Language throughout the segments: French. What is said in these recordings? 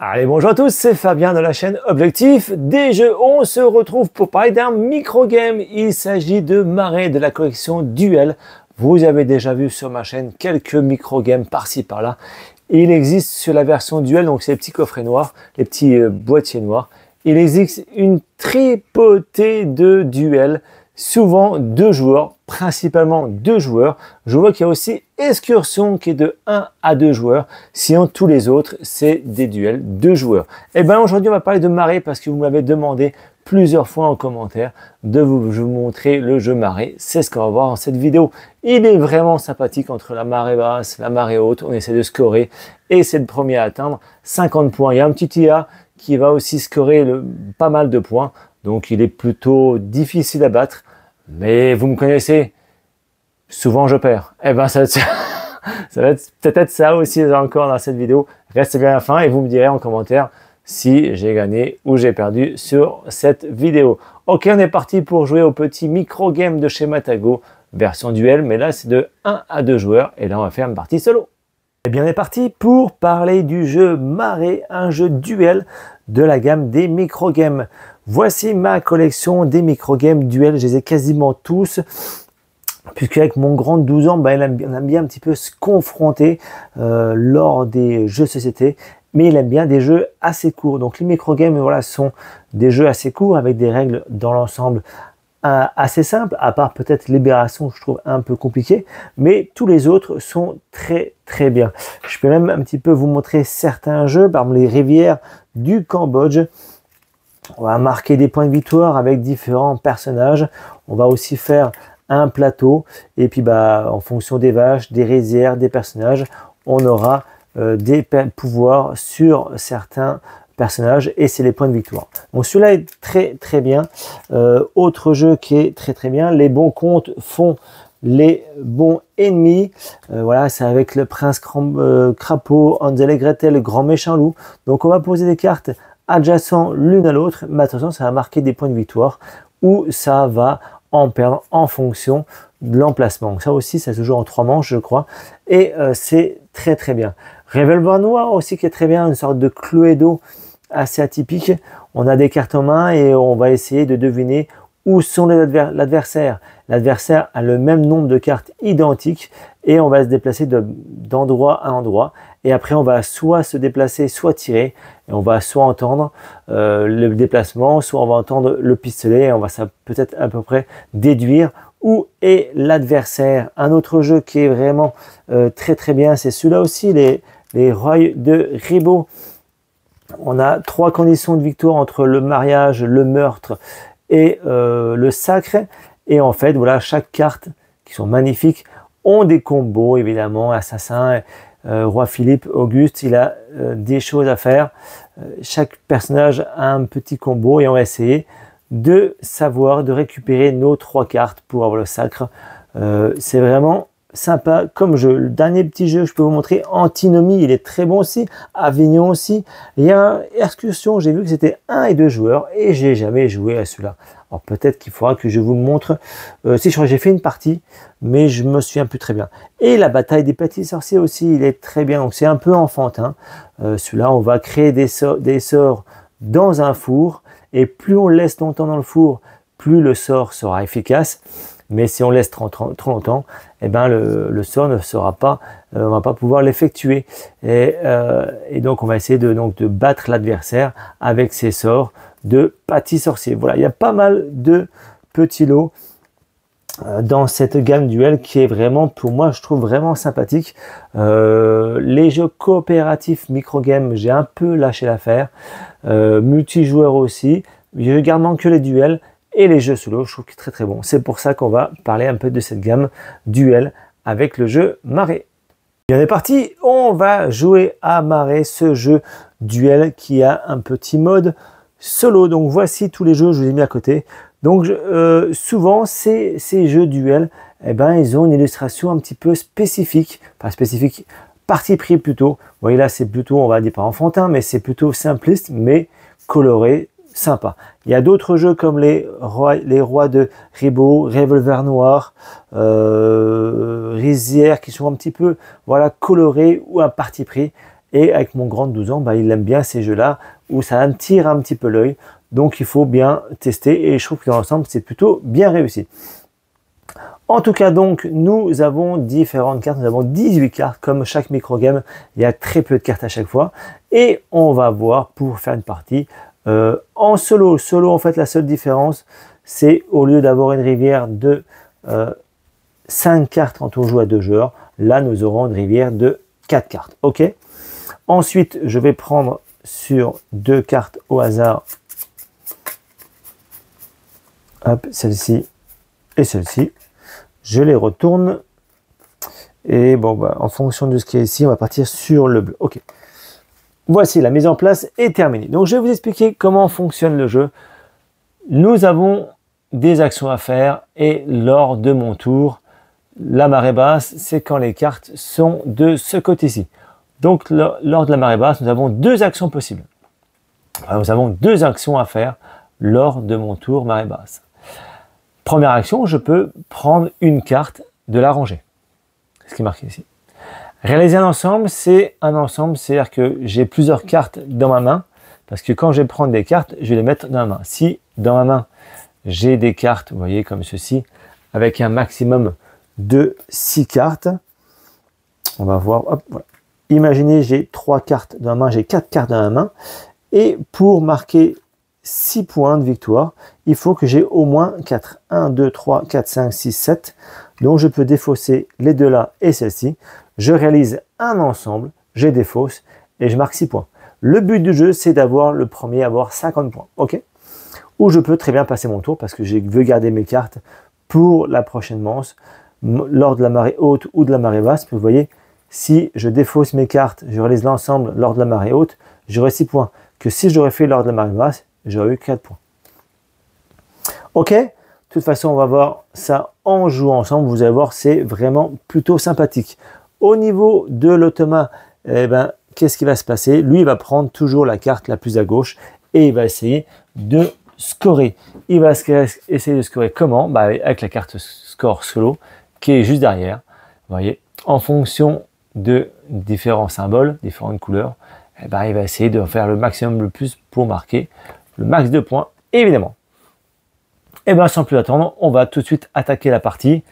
Allez, bonjour à tous, c'est Fabien de la chaîne Objectif des jeux. On se retrouve pour parler d'un micro-game. Il s'agit de Marais de la collection Duel. Vous avez déjà vu sur ma chaîne quelques micro-games par-ci par-là. Il existe sur la version Duel, donc c'est les petits coffrets noirs, les petits boîtiers noirs. Il existe une tripotée de Duel, souvent 2 joueurs, principalement 2 joueurs. Je vois qu'il y a aussi Excursion qui est de 1 à 2 joueurs. Sinon, tous les autres, c'est des duels 2 joueurs. Et bien aujourd'hui, on va parler de Marais parce que vous m'avez demandé plusieurs fois en commentaire de vous montrer le jeu Marais. C'est ce qu'on va voir dans cette vidéo. Il est vraiment sympathique entre la marée basse, la marée haute. On essaie de scorer et c'est le premier à atteindre 50 points. Il y a un petit IA qui va aussi scorer pas mal de points. Donc il est plutôt difficile à battre. Mais vous me connaissez, souvent je perds. Eh ben ça va être peut-être ça aussi encore dans cette vidéo. Restez bien à la fin et vous me direz en commentaire si j'ai gagné ou j'ai perdu sur cette vidéo. Ok, on est parti pour jouer au petit micro-game de chez Matago, version duel, mais là c'est de 1 à 2 joueurs et là on va faire une partie solo. Et bien on est parti pour parler du jeu Marais, un jeu duel de la gamme des micro-games. Voici ma collection des micro-games duel, je les ai quasiment tous. Puisque avec mon grand de 12 ans, on aime bien un petit peu se confronter lors des jeux de société, mais il aime bien des jeux assez courts. Donc les micro-games, voilà, sont des jeux assez courts avec des règles dans l'ensemble assez simples, à part peut-être Libération, je trouve un peu compliqué, mais tous les autres sont très bien. Je peux même un petit peu vous montrer certains jeux, par exemple les rivières du Cambodge. On va marquer des points de victoire avec différents personnages. On va aussi faire un plateau et puis en fonction des vaches, des rizières, des personnages, on aura des pouvoirs sur certains personnages et c'est les points de victoire. Donc celui-là est très bien. Autre jeu qui est très bien, les bons comptes font les bons ennemis. Voilà, c'est avec le prince crapaud, Hansel et Gretel, le grand méchant loup. Donc on va poser des cartes adjacentes l'une à l'autre, mais attention, ça va marquer des points de victoire ou ça va en perdre en fonction de l'emplacement. Ça aussi, ça se joue en 3 manches, je crois. Et c'est très bien. Revolver noir aussi qui est très bien, une sorte de Cluedo assez atypique. On a des cartes en main et on va essayer de deviner où sont l'adversaire. L'adversaire a le même nombre de cartes identiques et on va se déplacer d'endroit à endroit. Et après, on va soit se déplacer, soit tirer. Et on va soit entendre le déplacement, soit on va entendre le pistolet. Et on va peut-être à peu près déduire où est l'adversaire. Un autre jeu qui est vraiment très bien, c'est celui-là aussi, les rois de Ribot. On a 3 conditions de victoire entre le mariage, le meurtre et le sacre. Et en fait, voilà, chaque carte, qui sont magnifiques, ont des combos, évidemment, assassin, roi Philippe, Auguste, il a des choses à faire. Chaque personnage a un petit combo et on va essayer de savoir, de récupérer nos 3 cartes pour avoir le sacre. C'est vraiment sympa comme jeu. Le dernier petit jeu que je peux vous montrer, Antinomie, il est très bon aussi. Avignon aussi. Il y a Excursion, j'ai vu que c'était 1 et 2 joueurs et j'ai jamais joué à celui-là. Alors peut-être qu'il faudra que je vous le montre. Si je crois que j'ai fait une partie, mais je me souviens plus très bien. Et la bataille des petits sorciers aussi, il est très bien. Donc c'est un peu enfantin. Celui-là, on va créer des sorts dans un four. Et plus on le laisse longtemps dans le four, plus le sort sera efficace. Mais si on laisse trop longtemps, eh ben le sort ne sera pas, on va pas pouvoir l'effectuer. Et donc on va essayer de battre l'adversaire avec ces sorts de petits sorciers. Voilà, il y a pas mal de petits lots dans cette gamme duel qui est vraiment, pour moi, je trouve vraiment sympathique. Les jeux coopératifs micro-games, j'ai un peu lâché l'affaire. Multijoueur aussi. Je garde moins que les duels. Et les jeux solo, je trouve qu'il est très bon. C'est pour ça qu'on va parler un peu de cette gamme duel avec le jeu Marais. Et on est parti, on va jouer à Marais, ce jeu duel qui a un petit mode solo. Donc voici tous les jeux, je vous ai mis à côté. Donc souvent ces jeux duel, ils ont une illustration un petit peu spécifique, enfin spécifique, parti pris plutôt. Vous voyez là, c'est plutôt, on va dire pas enfantin, mais c'est plutôt simpliste, mais coloré, sympa. Il y a d'autres jeux comme les rois de Ribot, Revolver noir, Rizière qui sont un petit peu colorés ou un parti pris. Et avec mon grand de 12 ans, bah, il aime bien ces jeux-là où ça me tire un petit peu l'œil. Donc il faut bien tester et je trouve que dans l'ensemble, c'est plutôt bien réussi. En tout cas, donc, nous avons différentes cartes. Nous avons 18 cartes. Comme chaque microgame, il y a très peu de cartes à chaque fois. Et on va voir pour faire une partie en solo. Solo, en fait, la seule différence, c'est au lieu d'avoir une rivière de 5 cartes quand on joue à 2 joueurs, là, nous aurons une rivière de 4 cartes. OK. Ensuite, je vais prendre sur 2 cartes au hasard. Hop, celle-ci et celle-ci. Je les retourne. Et bon, bah, en fonction de ce qui est ici, on va partir sur le bleu. OK. Voici, la mise en place est terminée. Donc, je vais vous expliquer comment fonctionne le jeu. Nous avons des actions à faire et lors de mon tour, la marée basse, c'est quand les cartes sont de ce côté-ci. Donc, lors de la marée basse, nous avons 2 actions possibles. Alors, nous avons 2 actions à faire lors de mon tour marée basse. Première action, je peux prendre une carte de la rangée. C'est ce qui est marqué ici. Réaliser un ensemble, c'est-à-dire que j'ai plusieurs cartes dans ma main, parce que quand je vais prendre des cartes, je vais les mettre dans ma main. Si dans ma main, j'ai des cartes, vous voyez, comme ceci, avec un maximum de 6 cartes, on va voir, hop, voilà. Imaginez, j'ai 3 cartes dans ma main, j'ai 4 cartes dans ma main, et pour marquer 6 points de victoire, il faut que j'ai au moins 4. 1, 2, 3, 4, 5, 6, 7. Donc je peux défausser les deux là et celle-ci. Je réalise un ensemble, je défausse et je marque 6 points. Le but du jeu, c'est d'avoir le premier à avoir 50 points. OK. Ou je peux très bien passer mon tour parce que je veux garder mes cartes pour la prochaine manche, lors de la marée haute ou de la marée basse. Vous voyez, si je défausse mes cartes, je réalise l'ensemble lors de la marée haute, j'aurai 6 points. Que si je l'aurais fait lors de la marée basse, j'aurais eu 4 points. OK. De toute façon, on va voir ça en jouant ensemble. Vous allez voir, c'est vraiment plutôt sympathique. Au niveau de l'automa, eh ben, qu'est-ce qui va se passer? Lui, il va prendre toujours la carte la plus à gauche et il va essayer de scorer. Il va essayer de scorer comment? Bah, avec la carte score solo qui est juste derrière. Vous voyez, en fonction de différents symboles, différentes couleurs, eh ben, il va essayer de faire le maximum le plus pour marquer le max de points, évidemment. Et bien, sans plus attendre, on va tout de suite attaquer la partie.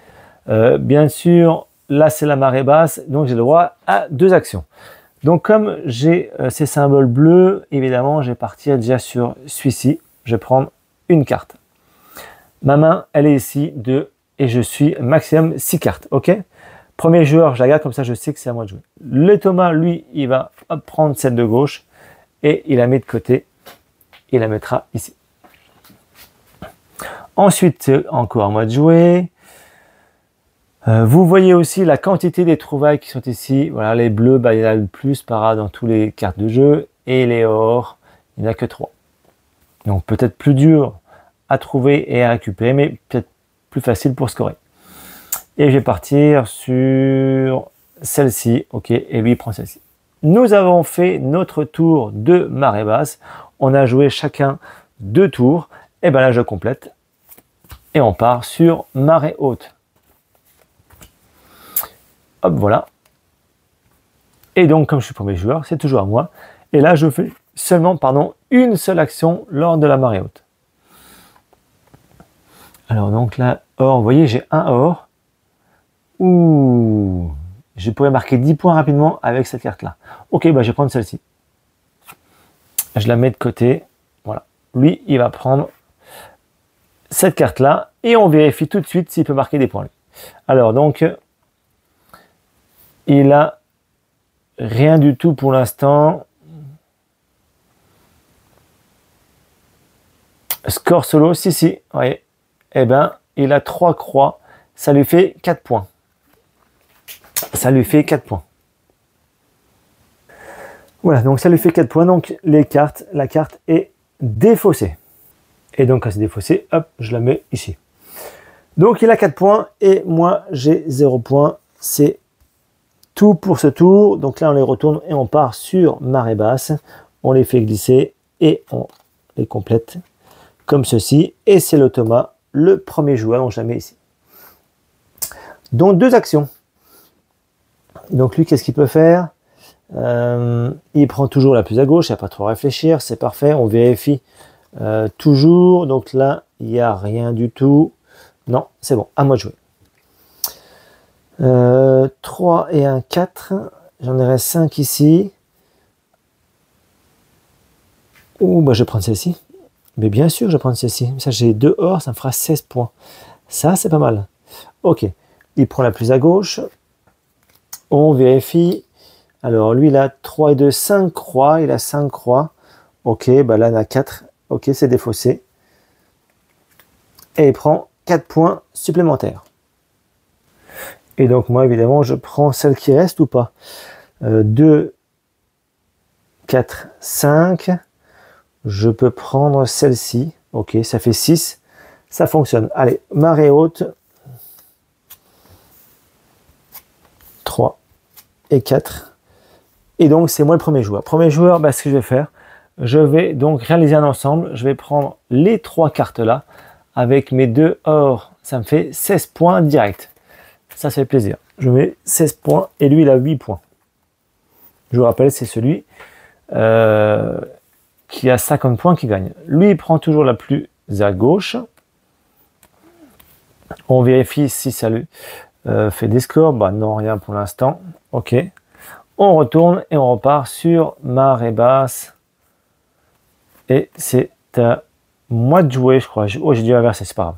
Bien sûr, là, c'est la marée basse, donc j'ai le droit à 2 actions. Donc, comme j'ai ces symboles bleus, évidemment, je vais partir déjà sur celui-ci. Je vais prendre une carte. Ma main, elle est ici, 2, et je suis maximum 6 cartes, OK? Premier joueur, je la garde, comme ça, je sais que c'est à moi de jouer. Le Thomas, lui, il va prendre celle de gauche, et il la met de côté. Il la mettra ici. Ensuite, encore à moi de jouer. Vous voyez aussi la quantité des trouvailles qui sont ici. Voilà, les bleus, bah, il y en a le plus dans toutes les cartes de jeu. Et les or, il n'y en a que 3. Donc peut-être plus dur à trouver et à récupérer, mais peut-être plus facile pour scorer. Et je vais partir sur celle-ci. OK, et lui, il prend celle-ci. Nous avons fait notre tour de marée basse. On a joué chacun 2 tours. Et bien là, je complète. Et on part sur marée haute. Hop, voilà. Et donc, comme je suis premier joueur, c'est toujours à moi. Et là, je fais seulement, une seule action lors de la marée haute. Alors, donc là, or, vous voyez, j'ai un or. Ouh, je pourrais marquer 10 points rapidement avec cette carte-là. OK, bah, je vais prendre celle-ci. Je la mets de côté. Voilà. Lui, il va prendre cette carte-là et on vérifie tout de suite s'il peut marquer des points. Alors, donc, il a rien du tout pour l'instant. Score solo, si, vous voyez. Eh bien, il a 3 croix. Ça lui fait 4 points. Ça lui fait 4 points. Voilà, donc ça lui fait 4 points. Donc, la carte est défaussée. Et donc, quand c'est défaussé, hop, je la mets ici. Donc, il a 4 points et moi, j'ai 0 points. C'est tout pour ce tour. Donc là, on les retourne et on part sur marée basse. On les fait glisser et on les complète comme ceci. Et c'est le Thomas, le premier joueur. Donc, je la mets ici. Donc, 2 actions. Donc, lui, qu'est-ce qu'il peut faire? Il prend toujours la plus à gauche, il n'y a pas trop à réfléchir, c'est parfait. On vérifie toujours. Donc là, il n'y a rien du tout. Non, c'est bon, à moi de jouer. 3 et un 4. J'en aurai 5 ici. Ouh, bah je vais prendre celle-ci. Mais bien sûr, je vais prendre celle-ci. Ça, j'ai 2 or, ça me fera 16 points. Ça, c'est pas mal. Ok, il prend la plus à gauche. On vérifie. Alors, lui, il a 3 et 2, 5 croix. Il a 5 croix. Ok, bah là, il en a 4. Ok, c'est défaussé. Et il prend 4 points supplémentaires. Et donc, moi, évidemment, je prends celle qui reste ou pas. 2, 4, 5. Je peux prendre celle-ci. Ok, ça fait 6. Ça fonctionne. Allez, marée haute. 3 et 4. Et donc, c'est moi le premier joueur. Premier joueur, bah, ce que je vais faire, je vais donc réaliser un ensemble. Je vais prendre les 3 cartes là. Avec mes 2 or, ça me fait 16 points direct. Ça fait plaisir. Je mets 16 points et lui, il a 8 points. Je vous rappelle, c'est celui qui a 50 points qui gagne. Lui, il prend toujours la plus à gauche. On vérifie si ça lui fait des scores. Bah non, rien pour l'instant. Ok. On retourne et on repart sur marée basse. Et c'est à moi de jouer, je crois. Oh, j'ai dû inverser, c'est pas grave.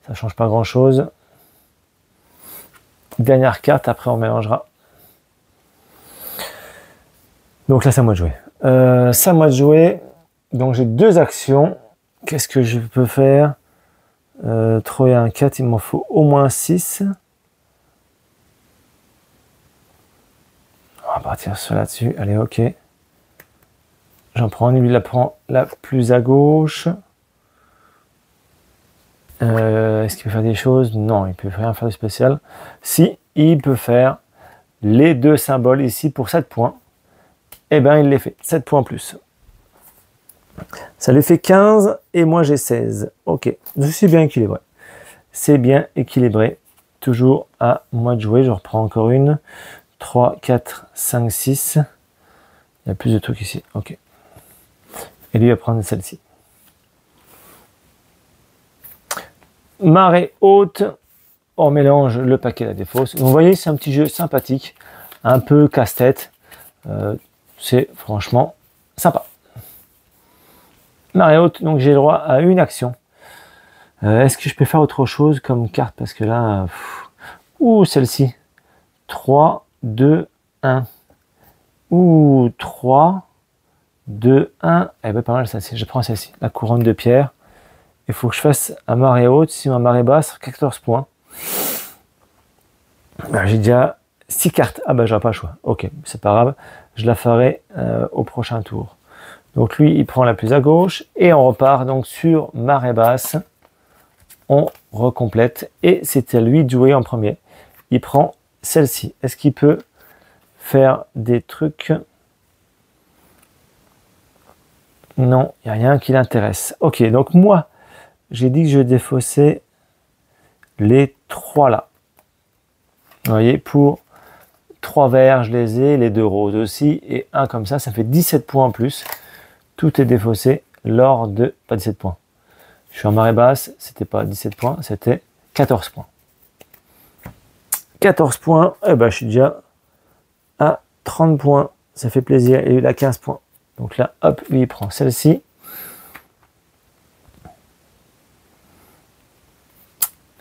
Ça ne change pas grand-chose. Dernière carte, après on mélangera. Donc là, c'est à moi de jouer. C'est à moi de jouer. Donc j'ai 2 actions. Qu'est-ce que je peux faire 3 et un 4, il m'en faut au moins 6. On va partir sur là-dessus. Allez, ok. J'en prends une, lui la prend la plus à gauche. Est-ce qu'il peut faire des choses? Non, il peut rien faire de spécial. Si, il peut faire les 2 symboles ici pour 7 points. Eh bien, il les fait. 7 points en plus. Ça lui fait 15 et moi j'ai 16. Ok, je suis bien équilibré. C'est bien équilibré. Toujours à moi de jouer. Je reprends encore une. 3, 4, 5, 6. Il y a plus de trucs ici. Ok. Et lui va prendre celle-ci. Marée haute. On mélange le paquet à la défausse. Vous voyez, c'est un petit jeu sympathique. Un peu casse-tête. C'est franchement sympa. Marée haute, donc j'ai le droit à une action. Est-ce que je peux faire autre chose comme carte? Parce que là, ouh, celle-ci. 3, 2, 1. Ouh, 3, 2, 1. Eh ben, pas mal celle-ci. Je prends celle-ci. La couronne de pierre. Il faut que je fasse à marée haute. Si ma marée basse, 14 points. Ben, j'ai déjà 6 cartes. Ah ben, j'aurai pas le choix. Ok, c'est pas grave. Je la ferai au prochain tour. Donc lui, il prend la plus à gauche et on repart donc sur marée basse. On recomplète et c'est à lui de jouer en premier. Il prend celle-ci. Est-ce qu'il peut faire des trucs? Non, il n'y a rien qui l'intéresse. Ok, donc moi, j'ai dit que je défaussais les 3 là. Vous voyez, pour 3 verts, je les ai, les 2 roses aussi, et un comme ça fait 17 points en plus. Tout est défaussé lors de... Pas 17 points. Je suis en marée basse, c'était pas 17 points, c'était 14 points. 14 points, et ben je suis déjà à 30 points. Ça fait plaisir, et il a 15 points. Donc là, hop, lui il prend celle-ci.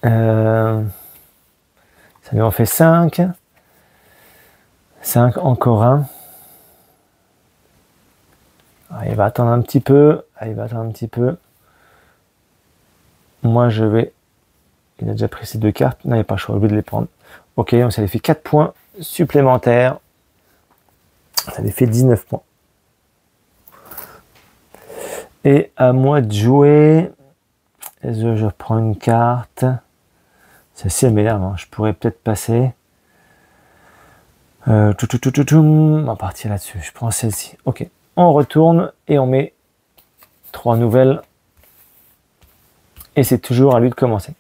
Ça lui en fait 5. 5, encore un. Ah, il va attendre un petit peu. Ah, il va attendre un petit peu. Moi, je vais... Il a déjà pris ces 2 cartes. Non, il n'y a pas le choix, au lieu de les prendre. Ok, donc ça lui fait 4 points supplémentaires. Ça lui fait 19 points. Et à moi de jouer. Je reprends une carte. Celle-ci, elle m'énerve. Hein. Je pourrais peut-être passer. On va partir là-dessus. Je prends celle-ci. Ok. On retourne et on met 3 nouvelles. Et c'est toujours à lui de commencer.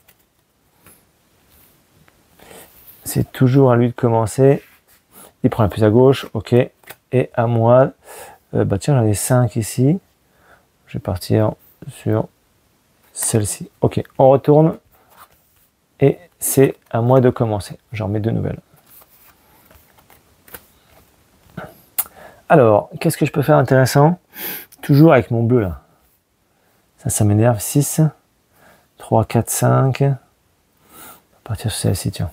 C'est toujours à lui de commencer. Il prend la plus à gauche. Ok. Et Et à moi, bah tiens, j'en ai 5 ici. Je vais partir sur celle-ci. Ok, on retourne. Et c'est à moi de commencer. J'en mets 2 nouvelles. Alors, qu'est-ce que je peux faire intéressant? Toujours avec mon bleu là. Ça m'énerve. 6, 3, 4, 5. On va partir sur celle-ci, tiens.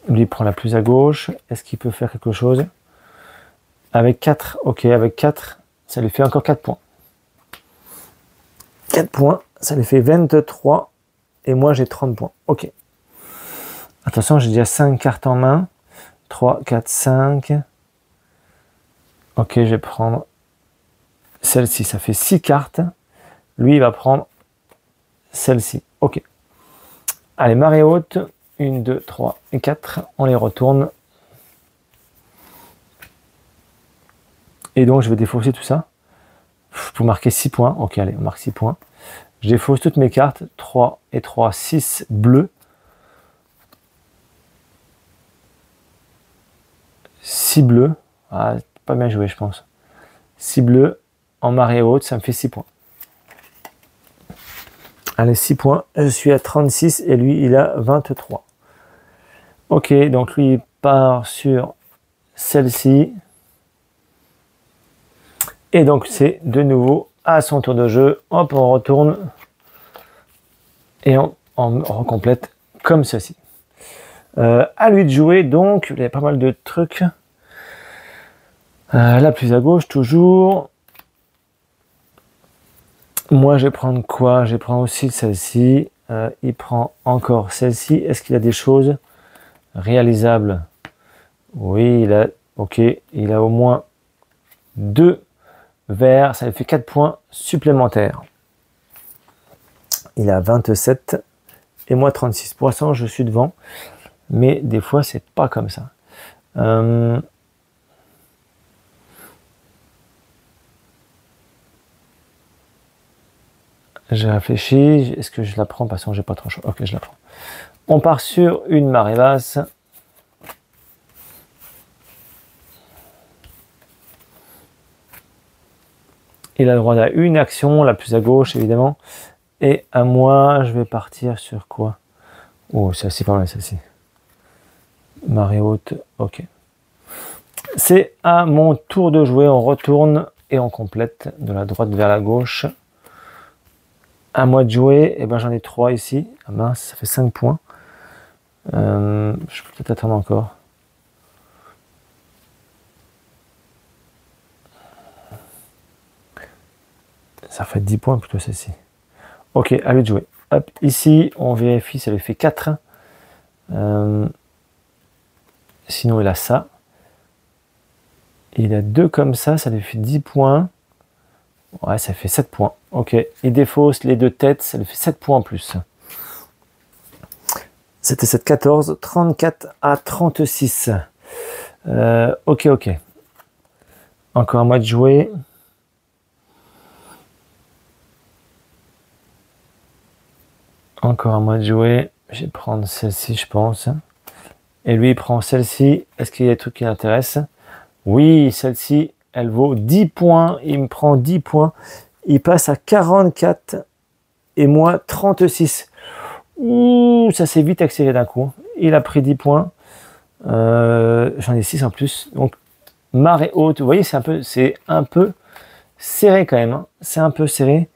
Lui prend la plus à gauche. Est-ce qu'il peut faire quelque chose? Avec 4, ok, avec 4, ça lui fait encore 4 points. 4 points, ça lui fait 23. Et moi, j'ai 30 points. Ok. Attention, j'ai déjà 5 cartes en main. 3, 4, 5. Ok, je vais prendre celle-ci. Ça fait 6 cartes. Lui, il va prendre celle-ci. Ok. Allez, marée haute. 1, 2, 3 et 4. On les retourne. Et donc, je vais défausser tout ça. Pour marquer 6 points. Ok, allez, on marque 6 points. Je défausse toutes mes cartes. 3 et 3, 6 bleus. 6 bleus. Ah, pas bien joué, je pense. 6 bleus en marée haute, ça me fait 6 points. Allez, 6 points. Je suis à 36 et lui, il a 23. Ok, donc lui, il part sur celle-ci. Et donc, c'est de nouveau à son tour de jeu. Hop, on retourne. Et on recomplète comme ceci. À lui de jouer, donc, il y a pas mal de trucs. La plus à gauche, toujours. Moi, je vais prendre quoi? Je vais prendre aussi celle-ci. Il prend encore celle-ci. Est-ce qu'il a des choses réalisables? Oui, il a. Ok, il a au moins 2 verts. Ça lui fait 4 points supplémentaires. Il a 27 et moi 36. Pour l'instant, je suis devant. Mais des fois, c'est pas comme ça. J'ai réfléchi, est-ce que je la prends? Parce que j'ai pas trop chaud. Ok, je la prends. On part sur une marée basse. Il a le droit à une action, la plus à gauche évidemment. Et à moi, je vais partir sur quoi? Oh, celle-ci, pas mal celle-ci. Marée haute, ok. C'est à mon tour de jouer, on retourne et on complète de la droite vers la gauche. À moi de jouer, et ben j'en ai 3 ici. Ah mince, ça fait 5 points. Je peux peut-être attendre encore. Ça fait 10 points plutôt celle-ci. Ok, à lui de jouer. Hop, ici, on vérifie, ça lui fait 4. Sinon, il a ça. Il a 2 comme ça lui fait 10 points. Ouais, ça fait 7 points. Ok, il défausse les 2 têtes, ça lui fait 7 points en plus. C'était 7, 14, 34 à 36. Ok. Encore à moi de jouer. Encore à moi de jouer. Je vais prendre celle-ci, je pense. Et lui, il prend celle-ci. Est-ce qu'il y a des trucs qui l'intéressent? Oui, celle-ci, elle vaut 10 points. Il me prend 10 points. Il passe à 44 et moi 36. Ouh, ça s'est vite accéléré d'un coup. Il a pris 10 points. J'en ai 6 en plus. Donc, marée haute. Vous voyez, c'est un peu serré quand même. Hein. C'est un peu serré.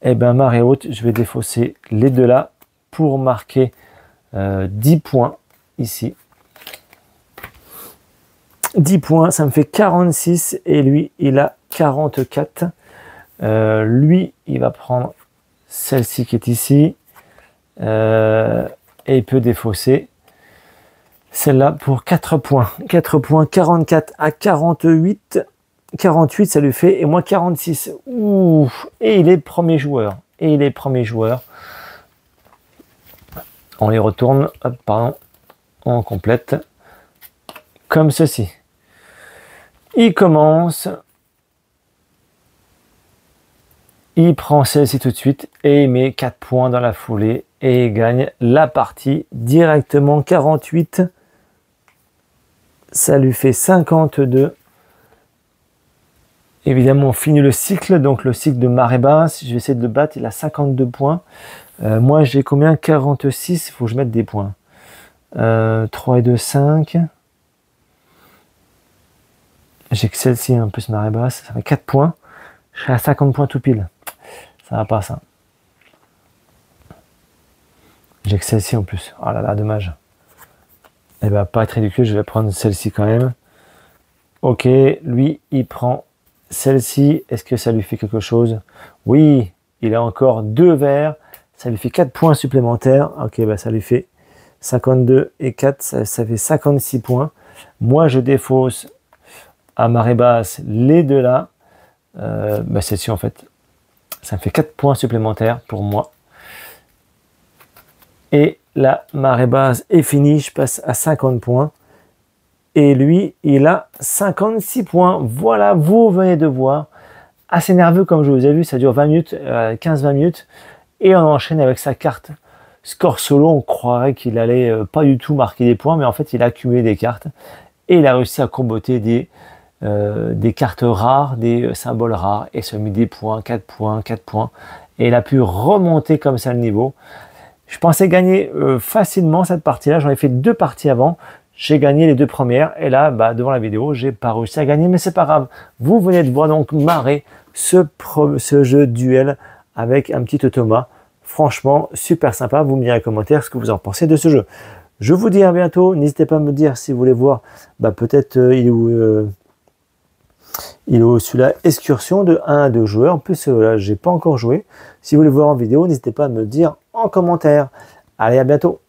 Et bien, marée haute, je vais défausser les 2 là pour marquer 10 points ici. 10 points, ça me fait 46 et lui, il a 44. Lui, il va prendre celle-ci qui est ici et il peut défausser celle-là pour 4 points. 4 points, 44 à 48. 48, ça lui fait, et moi 46. Ouh, et il est premier joueur. On les retourne, hop, pardon, on complète comme ceci. Il commence, il prend celle-ci tout de suite et il met 4 points dans la foulée et il gagne la partie directement. 48 Ça lui fait 52. Évidemment, on finit le cycle, donc le cycle de marée basse. Je vais essayer de le battre, il a 52 points. Moi, j'ai combien? 46, il faut que je mette des points. 3 et 2, 5. J'ai que celle-ci, un peu ce marée basse, ça fait 4 points. Je suis à 50 points tout pile. Ça va pas, ça. J'ai que celle-ci en plus. Oh là là, dommage. Elle va pas être ridicule, je vais prendre celle-ci quand même. Ok, lui, il prend celle-ci. Est-ce que ça lui fait quelque chose? Oui, il a encore 2 verts. Ça lui fait 4 points supplémentaires. Ok, bah ça lui fait 52 et 4, ça fait 56 points. Moi, je défausse à marée basse les deux là. Bah celle-ci en fait. Ça me fait 4 points supplémentaires pour moi. Et la marée basse est finie. Je passe à 50 points. Et lui, il a 56 points. Voilà, vous venez de voir. Assez nerveux comme je vous ai vu. Ça dure 20 minutes, 15-20 minutes. Et on enchaîne avec sa carte score solo. On croirait qu'il allait pas du tout marquer des points. Mais en fait, il a accumulé des cartes. Et il a réussi à comboter des cartes rares, des symboles rares. Et se met des points, 4 points, 4 points. Et il a pu remonter comme ça le niveau. Je pensais gagner facilement cette partie-là. J'en ai fait 2 parties avant. J'ai gagné les 2 premières. Et là, bah, devant la vidéo, j'ai pas réussi à gagner. Mais c'est pas grave. Vous venez de voir donc Marée, ce jeu duel avec un petit automa. Franchement, super sympa. Vous me direz en commentaire ce que vous en pensez de ce jeu. Je vous dis à bientôt. N'hésitez pas à me dire si vous voulez voir. Bah, peut-être il est où celui-là, excursion de 1 à 2 joueurs. En plus, là, j'ai pas encore joué. Si vous voulez voir en vidéo, n'hésitez pas à me le dire en commentaire. Allez, à bientôt.